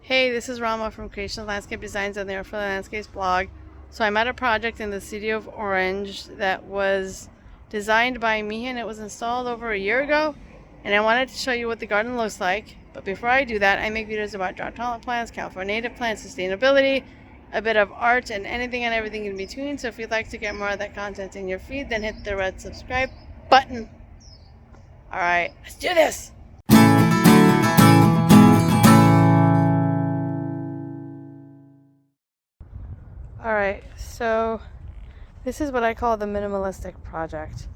Hey, this is Rama from Creation of Landscape Designs on the Art for the Landscapes blog. So I'm at a project in the city of Orange that was designed by me, and it was installed over a year ago. And I wanted to show you what the garden looks like. But before I do that, I make videos about drought-tolerant plants, California native plants, sustainability, a bit of art, and anything and everything in between. So if you'd like to get more of that content in your feed, then hit the red subscribe button. Alright, let's do this! Alright, so this is what I call the minimalistic project.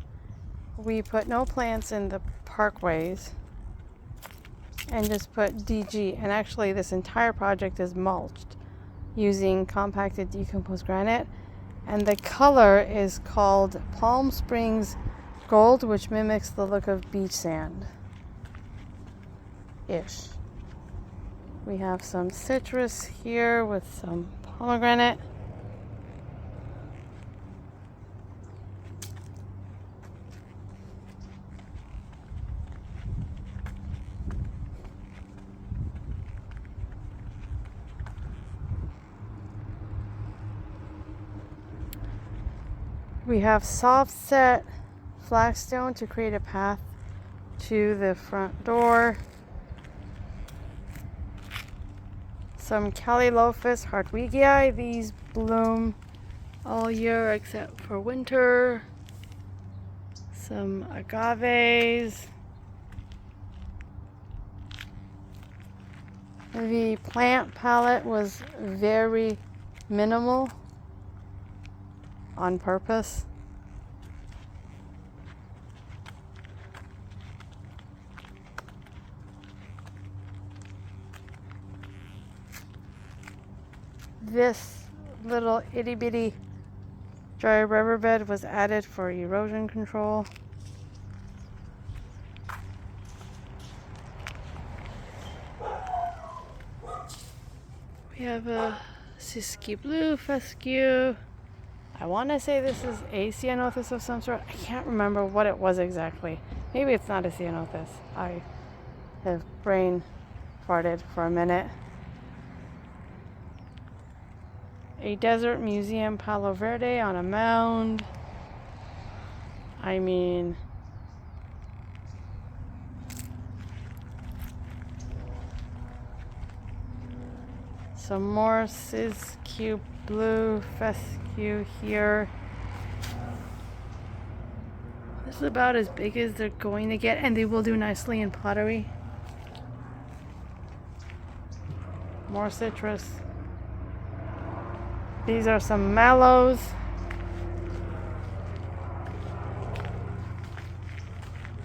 We put no plants in the parkways and just put DG, and actually this entire project is mulched using compacted decomposed granite, and the color is called Palm Springs Gold, which mimics the look of beach sand ish. We have some citrus here with some pomegranate. We have soft set flagstone to create a path to the front door. Some Calilophus hartwigii. These bloom all year except for winter. Some agaves. The plant palette was very minimal on purpose. This little itty bitty dry riverbed was added for erosion control. We have a Siski blue fescue. I want to say this is a ceanothus of some sort. I can't remember what it was exactly. Maybe it's not a ceanothus. I have brain farted for a minute. A desert museum Palo Verde on a mound. I mean, some more Siski blue fescue here. This is about as big as they're going to get, and they will do nicely in pottery. More citrus. These are some mallows.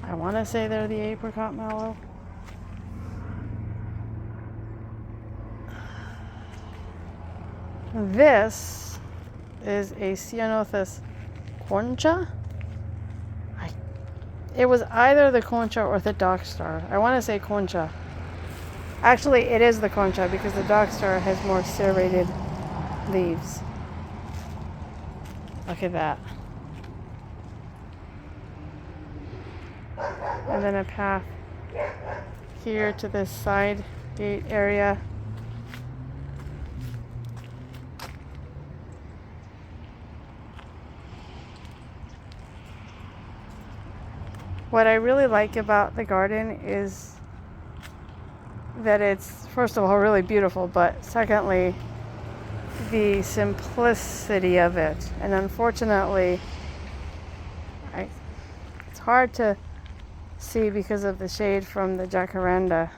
I want to say they're the apricot mallow. This is a ceanothus concha. It was either the concha or the dock star. I want to say concha. Actually, it is the concha because the dock star has more serrated leaves. Look at that. And then a path here to this side gate area. What I really like about the garden is that it's, first of all, really beautiful, but secondly, the simplicity of it. And unfortunately, it's hard to see because of the shade from the jacaranda.